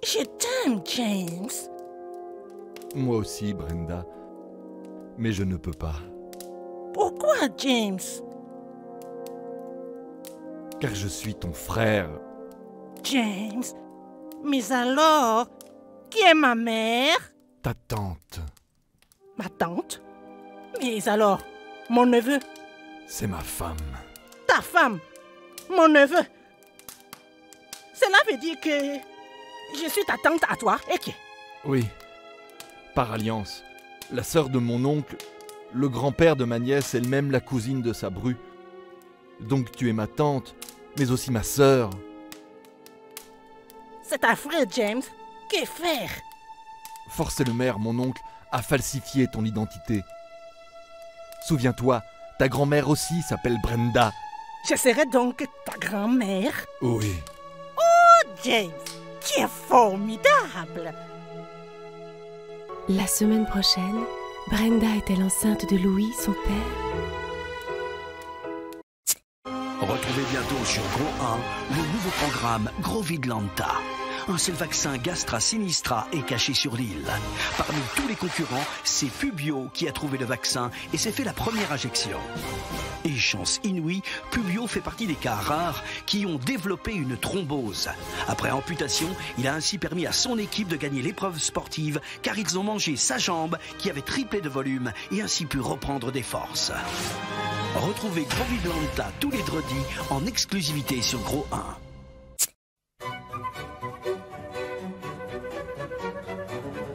Je t'aime, James. Moi aussi, Brenda. Mais je ne peux pas. Pourquoi, James? Car je suis ton frère. James, mais alors, qui est ma mère? Ta tante. Ma tante? Mais alors, mon neveu? C'est ma femme. Ta femme? Mon neveu? Cela veut dire que je suis ta tante à toi, et que... Oui. Par alliance. La sœur de mon oncle, le grand-père de ma nièce, elle-même la cousine de sa bru. Donc tu es ma tante, mais aussi ma sœur. C'est affreux, James. Que faire? Force le maire, mon oncle, a falsifié ton identité. Souviens-toi, ta grand-mère aussi s'appelle Brenda. Je serai donc ta grand-mère? Oui. Oh, James, tu es formidable! La semaine prochaine, Brenda est-elle enceinte de Louis, son père? Retrouvez bientôt sur Gros 1 le nouveau programme Gros Vidlanta. Un seul vaccin Gastra Sinistra est caché sur l'île. Parmi tous les concurrents, c'est Pubio qui a trouvé le vaccin et s'est fait la première injection. Et chance inouïe, Pubio fait partie des cas rares qui ont développé une thrombose. Après amputation, il a ainsi permis à son équipe de gagner l'épreuve sportive car ils ont mangé sa jambe qui avait triplé de volume et ainsi pu reprendre des forces. Retrouvez Gros Vidlanta tous les vendredis en exclusivité sur Gros 1.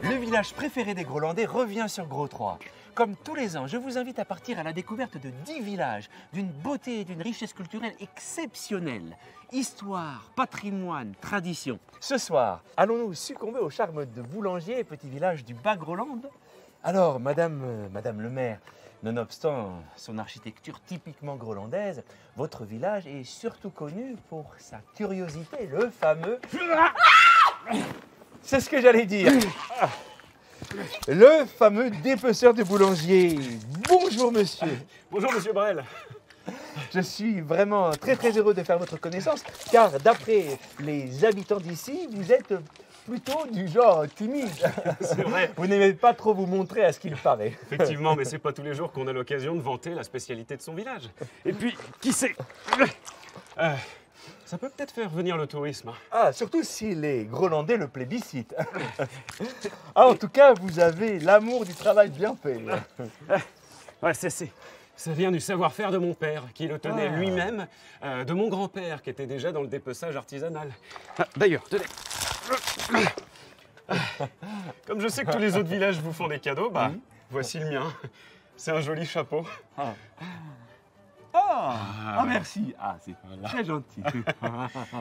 Le village préféré des Grolandais revient sur Gros 3. Comme tous les ans, je vous invite à partir à la découverte de 10 villages d'une beauté et d'une richesse culturelle exceptionnelle. Histoire, patrimoine, tradition. Ce soir, allons-nous succomber au charme de Boulangier, petit village du Bas-Groland? Alors, Madame le maire, nonobstant son architecture typiquement grolandaise, votre village est surtout connu pour sa curiosité, le fameux... C'est ce que j'allais dire. Le fameux dépeceur de Boulangier. Bonjour monsieur. Bonjour monsieur Brel. Je suis vraiment très heureux de faire votre connaissance, car d'après les habitants d'ici, vous êtes plutôt du genre timide. C'est vrai. Vous n'aimez pas trop vous montrer à ce qu'il paraît. Effectivement, mais c'est pas tous les jours qu'on a l'occasion de vanter la spécialité de son village. Et puis, qui sait ça peut peut-être faire venir le tourisme. Ah, surtout si les Grolandais le plébiscitent. Ah, en tout cas, vous avez l'amour du travail bien fait. Ouais, ça vient du savoir-faire de mon père, qui le tenait lui-même, de mon grand-père, qui était déjà dans le dépeçage artisanal. Ah, d'ailleurs, tenez. Comme je sais que tous les autres villages vous font des cadeaux, voici le mien. C'est un joli chapeau. Ah, merci. Ah, c'est très gentil.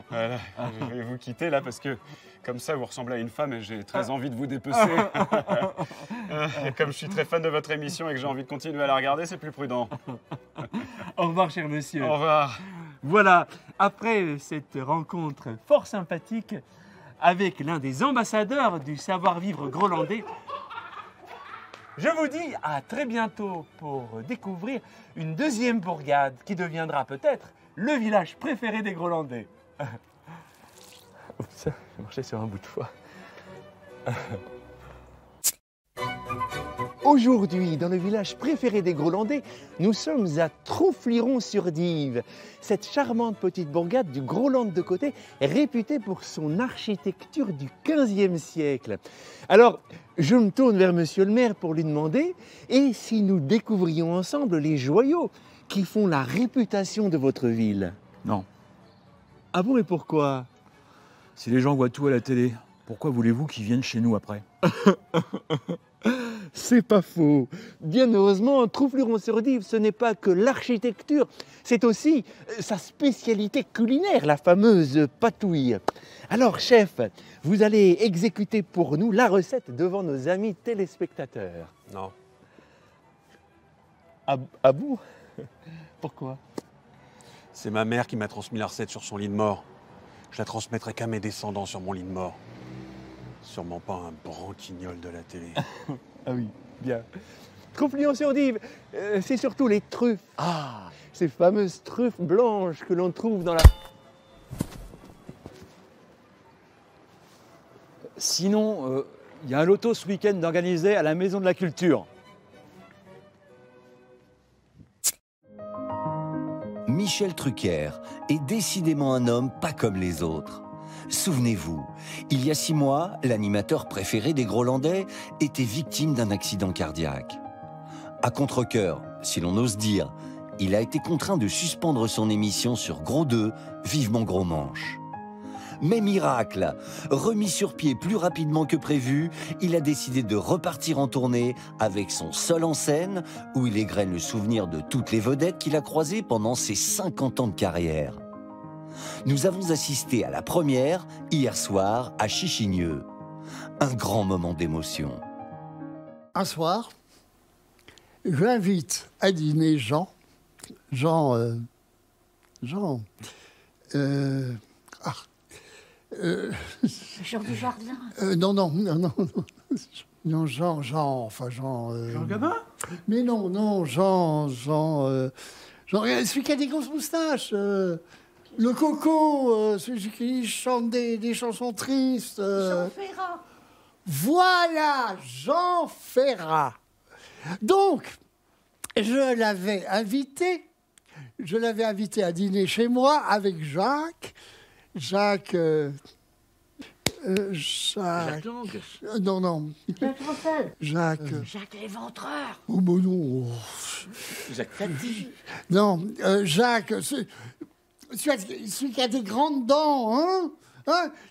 Voilà, je vais vous quitter là parce que comme ça vous ressemblez à une femme et j'ai très envie de vous dépecer. Et comme je suis très fan de votre émission et que j'ai envie de continuer à la regarder, c'est plus prudent. Au revoir, cher monsieur. Au revoir. Voilà, après cette rencontre fort sympathique avec l'un des ambassadeurs du savoir-vivre grolandais, je vous dis à très bientôt pour découvrir une deuxième bourgade qui deviendra peut-être le village préféré des Grolandais. Oups, j'ai marché sur un bout de foie. Aujourd'hui, dans le village préféré des Grolandais, nous sommes à Troufliron-sur-Dive. Cette charmante petite bourgade du Groland de côté est réputée pour son architecture du XVe siècle. Alors, je me tourne vers monsieur le maire pour lui demander et si nous découvrions ensemble les joyaux qui font la réputation de votre ville. Non. Ah bon, et pourquoi? Si les gens voient tout à la télé, pourquoi voulez-vous qu'ils viennent chez nous après? C'est pas faux. Bien heureusement, Troufliron-sur-Dive, ce n'est pas que l'architecture, c'est aussi sa spécialité culinaire, la fameuse patouille. Alors, chef, vous allez exécuter pour nous la recette devant nos amis téléspectateurs. Non. Ah bon? Pourquoi? C'est ma mère qui m'a transmis la recette sur son lit de mort. Je la transmettrai qu'à mes descendants sur mon lit de mort. Sûrement pas un branquignol de la télé. Ah oui, bien. Troufliron-sur-Dive, c'est surtout les truffes. Ah, ces fameuses truffes blanches que l'on trouve dans la... Sinon, il y a un loto ce week-end organisé à la Maison de la Culture. Michel Drucker est décidément un homme pas comme les autres. Souvenez-vous, il y a 6 mois, l'animateur préféré des Grolandais était victime d'un accident cardiaque. À contre-cœur, si l'on ose dire, il a été contraint de suspendre son émission sur Gros 2, Vivement Gros Manche. Mais miracle, remis sur pied plus rapidement que prévu, il a décidé de repartir en tournée avec son Seul en scène, où il égrène le souvenir de toutes les vedettes qu'il a croisées pendant ses 50 ans de carrière. Nous avons assisté à la première, hier soir, à Chichigneux. Un grand moment d'émotion. Un soir, j'invite à dîner Jean Jean du Jardin. Non, Jean Gabin. Mais non, Jean, celui qui a des grosses moustaches. Le Coco, celui qui chante des chansons tristes. Jean Ferrat. Voilà, Jean Ferrat. Donc, je l'avais invité à dîner chez moi avec Jacques. Jacques non. Jacques L'éventreur. Oh, bon non. Jacques Tati. Non, Jacques, celui qui a des grandes dents,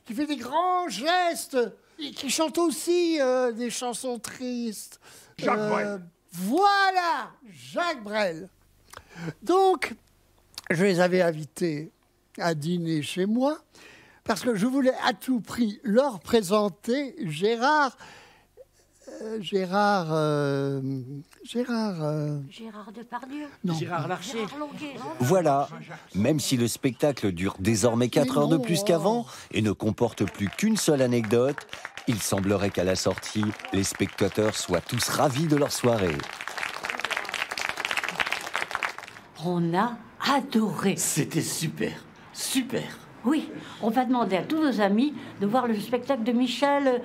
qui fait des grands gestes, et qui chante aussi des chansons tristes. Jacques Brel. Voilà, Jacques Brel. Donc, je les avais invités à dîner chez moi parce que je voulais à tout prix leur présenter Gérard Depardieu. Non. Gérard Larcher. Voilà, même si le spectacle dure désormais 4 heures de plus qu'avant et ne comporte plus qu'une seule anecdote, il semblerait qu'à la sortie, les spectateurs soient tous ravis de leur soirée. On a adoré. C'était super. Oui, on va demander à tous nos amis de voir le spectacle de Michel...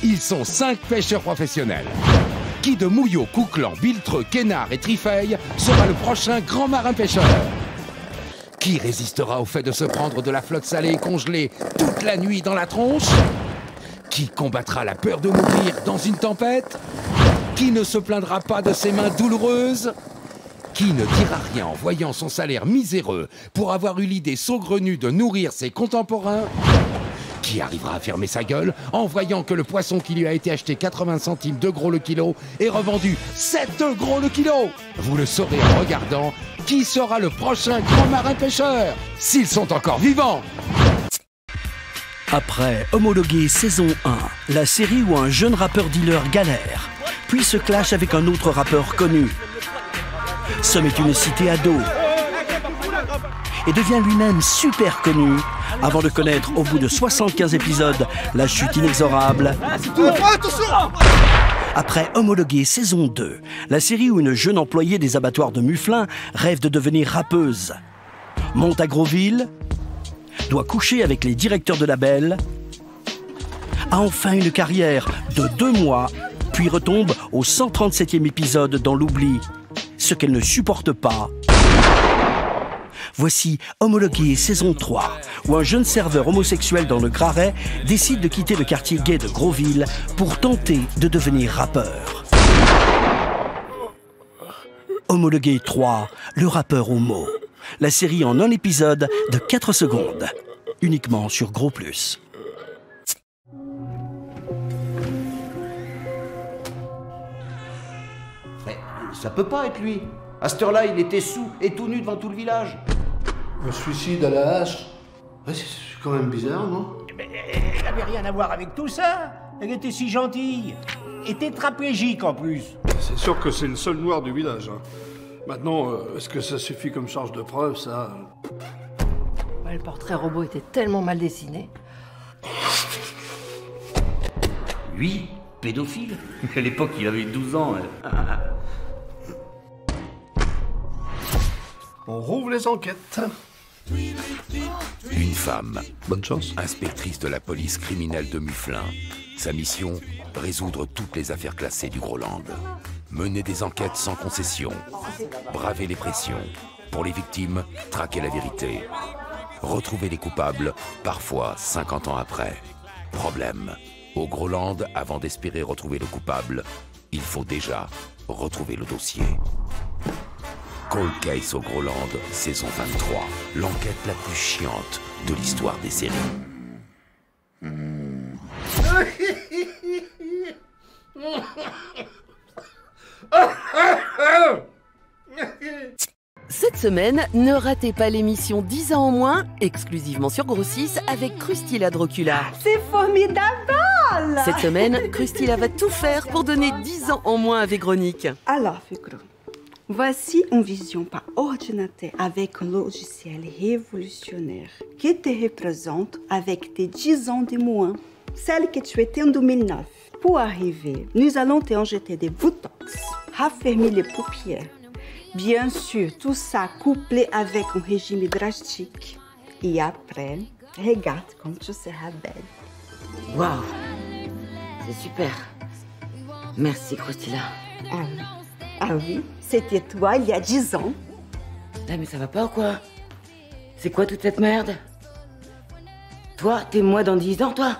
Ils sont 5 pêcheurs professionnels. Qui de Mouillot, Couclan, Biltreux, Quénard et Trifeille sera le prochain grand marin pêcheur? Qui résistera au fait de se prendre de la flotte salée et congelée toute la nuit dans la tronche? Qui combattra la peur de mourir dans une tempête? Qui ne se plaindra pas de ses mains douloureuses? Qui ne dira rien en voyant son salaire miséreux pour avoir eu l'idée saugrenue de nourrir ses contemporains? Qui arrivera à fermer sa gueule en voyant que le poisson qui lui a été acheté 80 centimes de gros le kilo est revendu 7 gros le kilo? Vous le saurez en regardant qui sera le prochain grand marin pêcheur, s'ils sont encore vivants. Après Homologué saison 1, la série où un jeune rappeur-dealer galère, puis se clash avec un autre rappeur connu. Somme est une cité ado et devient lui-même super connu avant de connaître au bout de 75 épisodes la chute inexorable. Après Homologué saison 2, la série où une jeune employée des abattoirs de Mufflin rêve de devenir rappeuse, monte à Grosville, doit coucher avec les directeurs de label, a enfin une carrière de 2 mois, puis retombe au 137e épisode dans l'oubli, ce qu'elle ne supporte pas. Voici Homologué saison 3, où un jeune serveur homosexuel dans le Graret décide de quitter le quartier gay de Grosville pour tenter de devenir rappeur. Homologué 3, le rappeur homo. La série en un épisode de 4 secondes, uniquement sur Gros Plus. Mais ça peut pas être lui. À cette heure-là, il était sous et tout nu devant tout le village. Un suicide à la hache? Ouais, c'est quand même bizarre, non? Mais elle n'avait rien à voir avec tout ça. Elle était si gentille. Et tétraplégique en plus. C'est sûr que c'est le seul noir du village. Hein. Maintenant, est-ce que ça suffit comme charge de preuve, ça? Le portrait robot était tellement mal dessiné. Lui, pédophile? À l'époque, il avait 12 ans. On rouvre les enquêtes. Une femme. Bonne chance. Inspectrice de la police criminelle de Mufflin. Sa mission, résoudre toutes les affaires classées du Groland. Mener des enquêtes sans concession. Braver les pressions. Pour les victimes, traquer la vérité. Retrouver les coupables, parfois 50 ans après. Problème. Au Groland, avant d'espérer retrouver le coupable, il faut déjà retrouver le dossier. Cold Case au Groland, saison 23. L'enquête la plus chiante de l'histoire des séries. Cette semaine, ne ratez pas l'émission 10 ans en moins, exclusivement sur Gros6 avec Crustila Dracula. C'est formidable! Cette semaine, Crustila va tout faire pour donner 10 ans en moins à Véronique. Alors, Figro, voici une vision par ordinateur avec un logiciel révolutionnaire qui te représente avec tes 10 ans de moins, celle que tu étais en 2009. Pour arriver, nous allons te injecter des botox, raffermir les paupières. Bien sûr, tout ça couplé avec un régime drastique. Et après, regarde comme tu seras belle. Waouh, c'est super. Merci, Crustila. Ah oui, c'était toi il y a 10 ans. Ah, mais ça va pas ou quoi? C'est quoi toute cette merde? Toi, t'es moi dans 10 ans, toi?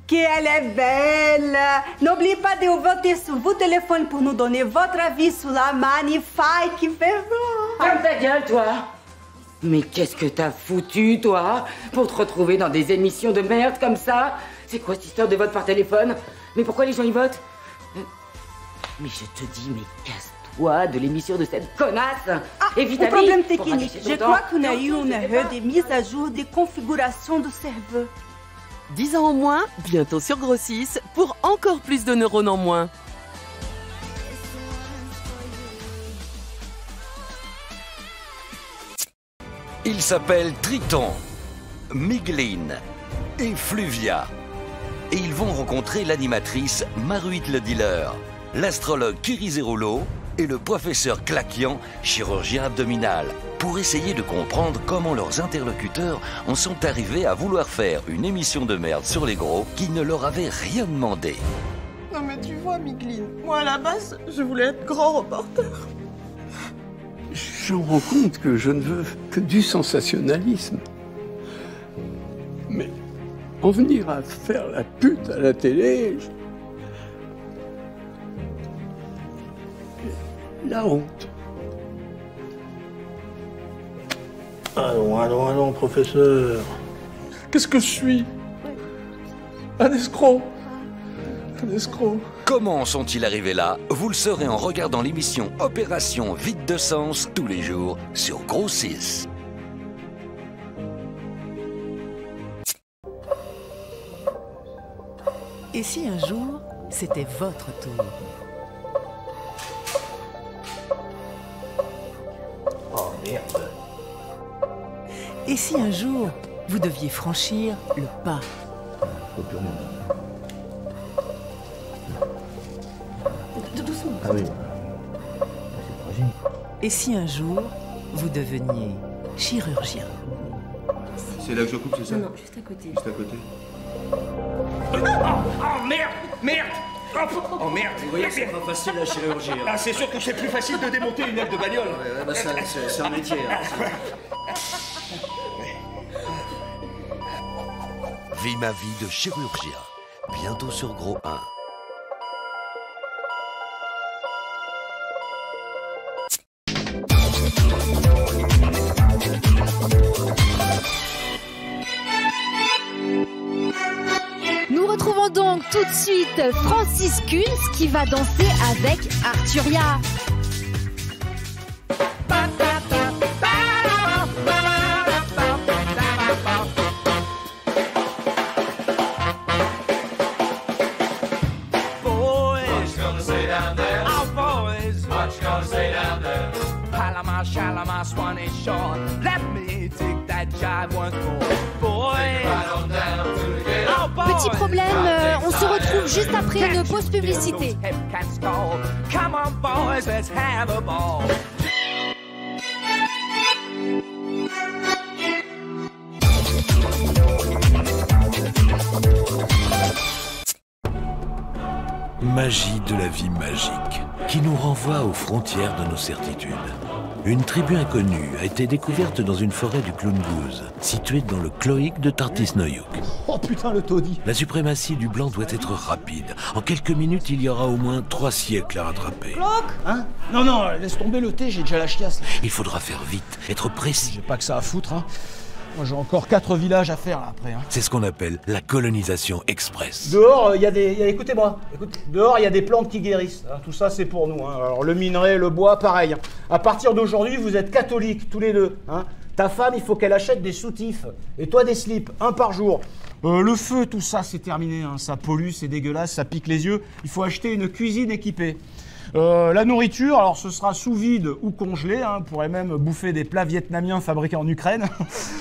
Qu'elle est belle! N'oubliez pas de voter sur vos téléphones pour nous donner votre avis sur la magnifique Véro. Ferme ta gueule, toi! Mais qu'est-ce que t'as foutu, toi, pour te retrouver dans des émissions de merde comme ça? C'est quoi cette histoire de vote par téléphone? Mais pourquoi les gens y votent? Mais je te dis, mais casse-toi de l'émission de cette connasse! Un problème technique. Je crois qu'on a eu une erreur de mise à jour de configuration du serveur. 10 ans en moins, bientôt sur Gros6, pour encore plus de neurones en moins. Ils s'appellent Triton, Miglin et Fluvia. Et ils vont rencontrer l'animatrice Maruit le dealer, l'astrologue Kirizeroulo et le professeur Claquian, chirurgien abdominal, pour essayer de comprendre comment leurs interlocuteurs en sont arrivés à vouloir faire une émission de merde sur les gros qui ne leur avait rien demandé. Non mais tu vois, Miglin, moi à la base, je voulais être grand reporter. Je me rends compte que je ne veux que du sensationnalisme. Mais en venir à faire la pute à la télé, la honte. Allons, professeur. Qu'est-ce que je suis? Un escroc. Un escroc. Comment sont-ils arrivés là? Vous le saurez en regardant l'émission Opération Vide de Sens tous les jours sur Gros6. Et si un jour, c'était votre tour? Oh merde. Et si un jour, vous deviez franchir le pas? Doucement. Ah oui. Et si un jour, vous deveniez chirurgien? C'est là que je coupe, c'est ça? Non, juste à côté. Juste à côté. Oh merde! Merde! Oh merde! Vous voyez, c'est pas facile la chirurgie. Hein. Ah, c'est sûr que c'est plus facile de démonter une aile de bagnole. Ouais, bah ça, c'est un métier. Hein. Vie ma vie de chirurgien, bientôt sur Gros 1. Nous retrouvons donc tout de suite Francis Kunz qui va danser avec Arturia. Petit problème, on se retrouve juste après une pause publicité. magie de la vie magique, qui nous renvoie aux frontières de nos certitudes. Une tribu inconnue a été découverte dans une forêt du Clown Goose, située dans le cloïque de Tartisnoyuk. Oh putain, le taudis! La suprématie du blanc doit être rapide. En quelques minutes, il y aura au moins 3 siècles à rattraper. Hein? Non, non, laisse tomber le thé, j'ai déjà la chiasse. Il faudra faire vite, être précis. J'ai pas que ça à foutre, hein. Moi, j'ai encore 4 villages à faire, là, après. Hein. C'est ce qu'on appelle la colonisation express. Dehors, il y a des... Écoutez-moi. Dehors, il y a des plantes qui guérissent. Hein. Tout ça, c'est pour nous. Hein. Alors, le minerai, le bois, pareil. Hein. À partir d'aujourd'hui, vous êtes catholiques, tous les deux. Hein. Ta femme, il faut qu'elle achète des soutifs. Et toi, des slips, 1 par jour. Le feu, tout ça, c'est terminé. Hein. Ça pollue, c'est dégueulasse, ça pique les yeux. Il faut acheter une cuisine équipée. La nourriture, alors ce sera sous vide ou congelé, hein, on pourrait même bouffer des plats vietnamiens fabriqués en Ukraine.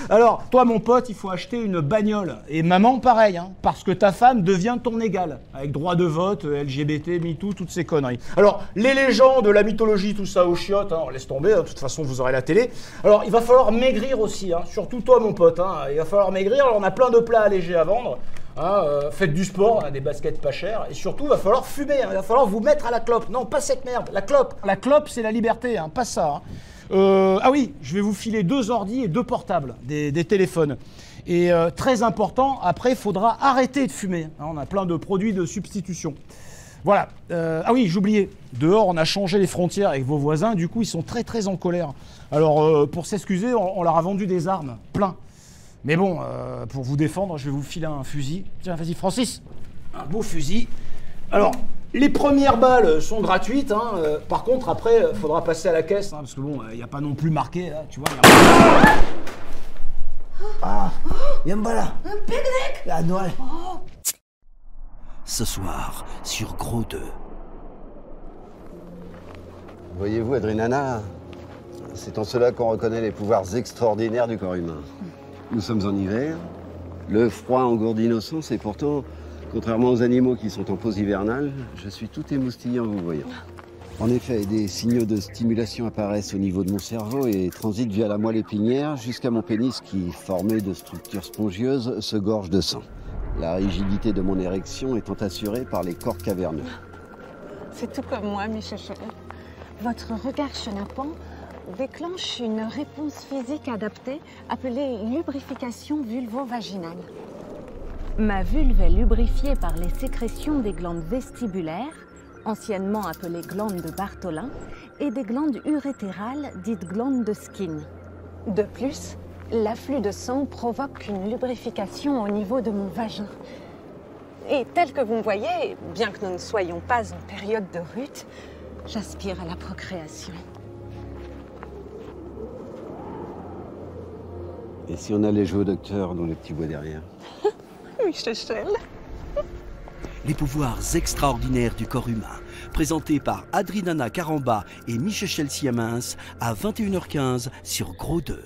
Alors, toi mon pote, il faut acheter une bagnole. Et maman, pareil, hein, parce que ta femme devient ton égale, avec droit de vote, LGBT, MeToo, toutes ces conneries. Alors, les légendes, la mythologie, tout ça aux chiottes, hein, on laisse tomber, hein, de toute façon vous aurez la télé. Alors, il va falloir maigrir aussi, hein, surtout toi mon pote, hein, il va falloir maigrir, alors on a plein de plats allégés à vendre. Hein, faites du sport, hein, des baskets pas chères, et surtout il va falloir fumer, hein, il va falloir vous mettre à la clope. Non, pas cette merde, la clope. La clope, c'est la liberté, hein, pas ça. Hein. Ah oui, je vais vous filer 2 ordis et 2 portables, des téléphones. Et très important, après il faudra arrêter de fumer. Hein, on a plein de produits de substitution. Voilà. Ah oui, j'oubliais. Dehors, on a changé les frontières avec vos voisins, du coup ils sont très très en colère. Alors pour s'excuser, on leur a vendu des armes, plein. Mais bon, pour vous défendre, je vais vous filer un fusil. Tiens, vas-y, Francis. Un beau fusil. Alors, les premières balles sont gratuites. Hein, par contre, après, il faudra passer à la caisse. Hein, parce que bon, il n'y a pas non plus marqué, là, tu vois. Ah, viens me là. Un pique-nique. À Noël. Ce soir, sur Gros 2. Voyez-vous, Adrinana, c'est en cela qu'on reconnaît les pouvoirs extraordinaires du corps humain. Nous sommes en hiver, le froid engourdit nos sens et pourtant, contrairement aux animaux qui sont en pause hivernale, je suis tout émoustillé en vous voyant. En effet, des signaux de stimulation apparaissent au niveau de mon cerveau et transitent via la moelle épinière jusqu'à mon pénis qui, formé de structures spongieuses, se gorge de sang. La rigidité de mon érection étant assurée par les corps caverneux. C'est tout comme moi, mes chouchous. Votre regard chenapan déclenche une réponse physique adaptée appelée lubrification vulvo-vaginale. Ma vulve est lubrifiée par les sécrétions des glandes vestibulaires, anciennement appelées glandes de Bartholin, et des glandes urétérales, dites glandes de Skin. De plus, l'afflux de sang provoque une lubrification au niveau de mon vagin. Et tel que vous me voyez, bien que nous ne soyons pas en période de rut, j'aspire à la procréation. Et si on allait jouer au docteur dans le petit bois derrière? Michel. Les pouvoirs extraordinaires du corps humain, présentés par Adrinana Caramba et Michel Siamens à 21h15 sur Gros 2.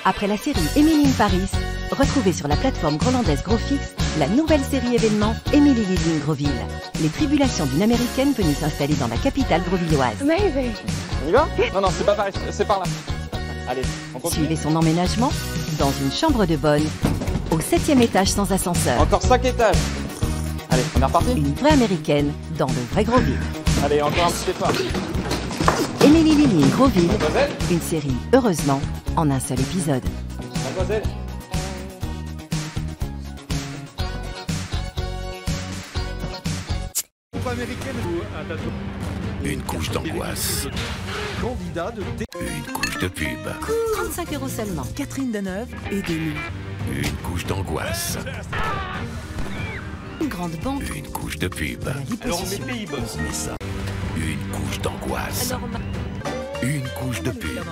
Après la série Emily in Paris, retrouvez sur la plateforme grolandaise Grofix la nouvelle série événement Emily Lives in Groville. Les tribulations d'une Américaine venue s'installer dans la capitale grovilloise. Amazing. On y va? Non, c'est pas pareil, c'est par là. Allez, on continue. Suivez son emménagement dans une chambre de bonne, au 7e étage sans ascenseur. Encore 5 étages. Allez, on est reparti. Une vraie américaine dans le vrai Groville. Allez, encore un petit effort. Emily Lives in Groville, une série, heureusement, en un seul épisode. Mademoiselle. Une couche d'angoisse. Une couche de pub. 35 € seulement. Catherine Deneuve et Denis. Une couche d'angoisse. Une grande banque. Une couche de pub. Alors on met Pays-Bas. Une couche d'angoisse. Une couche de pub.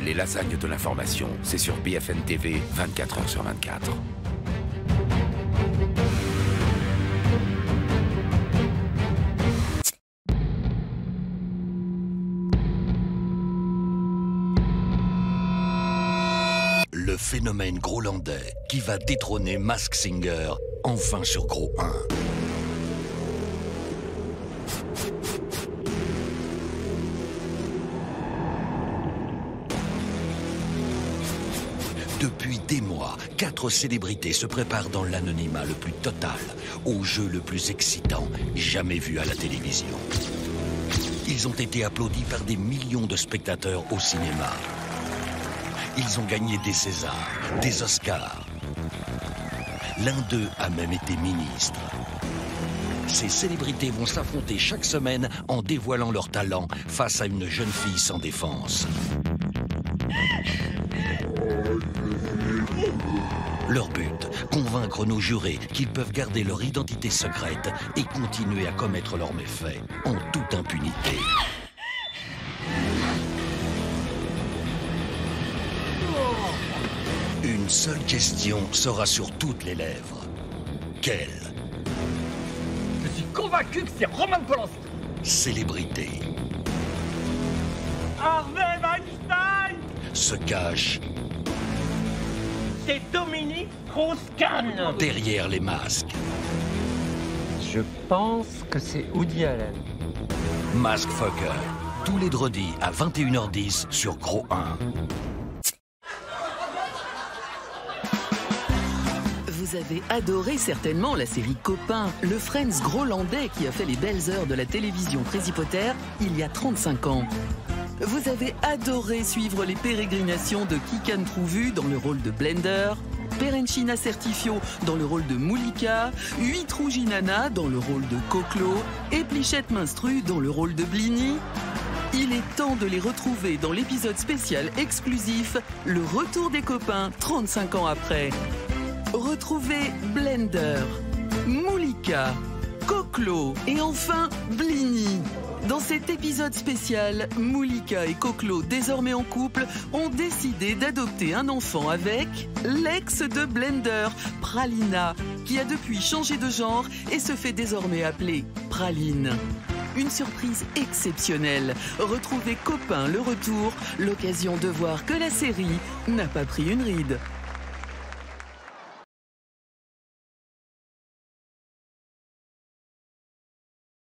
Les lasagnes de l'information, c'est sur BFM TV, 24h sur 24. Le phénomène grolandais qui va détrôner Mask Singer, enfin sur Gros 1. Depuis des mois, 4 célébrités se préparent dans l'anonymat le plus total, au jeu le plus excitant jamais vu à la télévision. Ils ont été applaudis par des millions de spectateurs au cinéma. Ils ont gagné des Césars, des Oscars. L'un d'eux a même été ministre. Ces célébrités vont s'affronter chaque semaine en dévoilant leur talent face à une jeune fille sans défense. Leur but, convaincre nos jurés qu'ils peuvent garder leur identité secrète et continuer à commettre leurs méfaits en toute impunité. Une seule question sera sur toutes les lèvres. Quelle Je suis convaincu que c'est Roman Polanski. célébrité Harvey Weinstein. se cache C'est Dominique Strauss-Kahn. derrière les masques? Je pense que c'est Woody Allen. Mask Fucker, tous les vendredis à 21h10 sur Gros 1. Vous avez adoré certainement la série Copains, le Friends grolandais qui a fait les belles heures de la télévision présipotère il y a 35 ans. Vous avez adoré suivre les pérégrinations de Kikan Trouvu dans le rôle de Blender, Perenchina Certifio dans le rôle de Moulika, Huitrouginana dans le rôle de Coclo et Plichette Minstru dans le rôle de Blini. Il est temps de les retrouver dans l'épisode spécial exclusif, le retour des copains 35 ans après. Retrouvez Blender, Moulika, Coclo et enfin Blini. Dans cet épisode spécial, Moulika et Coclo, désormais en couple, ont décidé d'adopter un enfant avec l'ex de Blender, Pralina, qui a depuis changé de genre et se fait désormais appeler Praline. Une surprise exceptionnelle. Retrouvez Copains le retour, l'occasion de voir que la série n'a pas pris une ride.